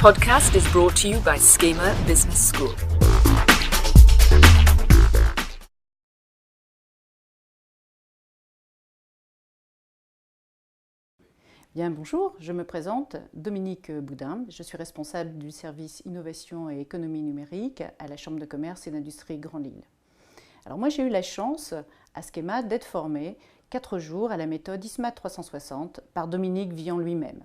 podcast is brought to you by Schema Business School. Bien, bonjour, je me présente, Dominique Boudin, je suis responsable du service Innovation et Économie numérique à la Chambre de commerce et d'industrie Grand Lille. Alors moi j'ai eu la chance à Schema d'être formée 4 jours à la méthode ISMAT 360 par Dominique Vian lui-même.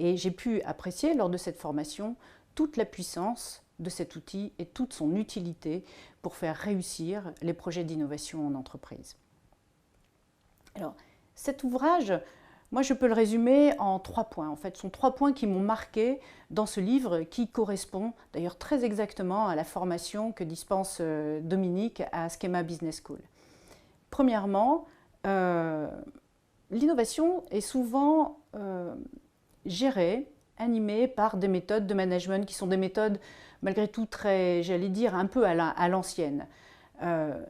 Et j'ai pu apprécier lors de cette formation toute la puissance de cet outil et toute son utilité pour faire réussir les projets d'innovation en entreprise. Alors cet ouvrage, moi, je peux le résumer en 3 points. En fait, ce sont 3 points qui m'ont marqué dans ce livre qui correspond d'ailleurs très exactement à la formation que dispense Dominique à Schema Business School. Premièrement, l'innovation est souvent gérée, animée par des méthodes de management qui sont des méthodes malgré tout très, j'allais dire, un peu à l'ancienne.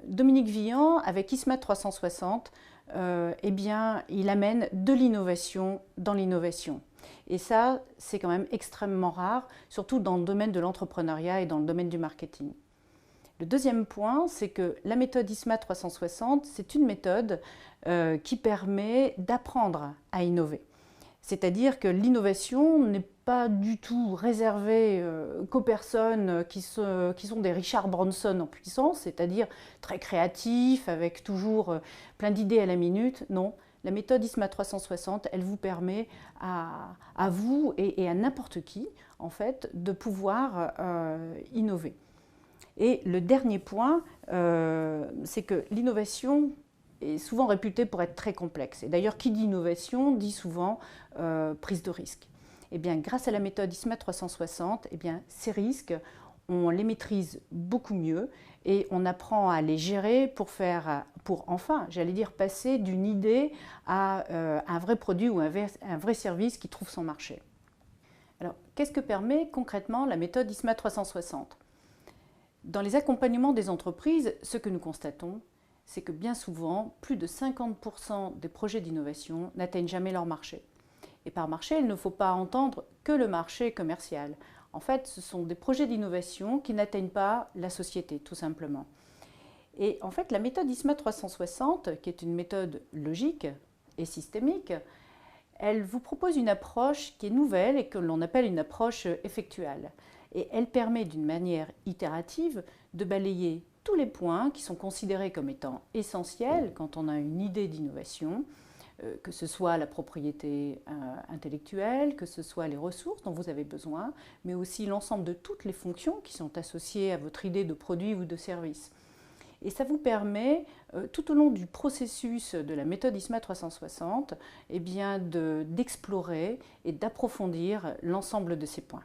Dominique Vian, avec ISMAT 360, eh bien, il amène de l'innovation dans l'innovation. Et ça, c'est quand même extrêmement rare, surtout dans le domaine de l'entrepreneuriat et dans le domaine du marketing. Le deuxième point, c'est que la méthode ISMAT 360, c'est une méthode qui permet d'apprendre à innover. C'est-à-dire que l'innovation n'est pas du tout réservée qu'aux personnes qui sont des Richard Branson en puissance, c'est-à-dire très créatifs, avec toujours plein d'idées à la minute. Non, la méthode ISMAT 360, elle vous permet à vous et à n'importe qui, en fait, de pouvoir innover. Et le dernier point, c'est que l'innovation est souvent réputée pour être très complexe. Et d'ailleurs, qui dit innovation dit souvent prise de risque. Eh bien, grâce à la méthode ISMAT 360, eh bien, ces risques, on les maîtrise beaucoup mieux et on apprend à les gérer pour enfin, j'allais dire, passer d'une idée à un vrai produit ou un vrai service qui trouve son marché. Alors, qu'est-ce que permet concrètement la méthode ISMAT 360 ? Dans les accompagnements des entreprises, ce que nous constatons, c'est que bien souvent, plus de 50% des projets d'innovation n'atteignent jamais leur marché. Et par marché, il ne faut pas entendre que le marché commercial. En fait, ce sont des projets d'innovation qui n'atteignent pas la société, tout simplement. Et en fait, la méthode ISMAT 360, qui est une méthode logique et systémique, elle vous propose une approche qui est nouvelle et que l'on appelle une approche effectuelle. Et elle permet d'une manière itérative de balayer tous les points qui sont considérés comme étant essentiels quand on a une idée d'innovation, que ce soit la propriété intellectuelle, que ce soit les ressources dont vous avez besoin, mais aussi l'ensemble de toutes les fonctions qui sont associées à votre idée de produit ou de service. Et ça vous permet, tout au long du processus de la méthode ISMAT 360, eh bien d'explorer et d'approfondir l'ensemble de ces points.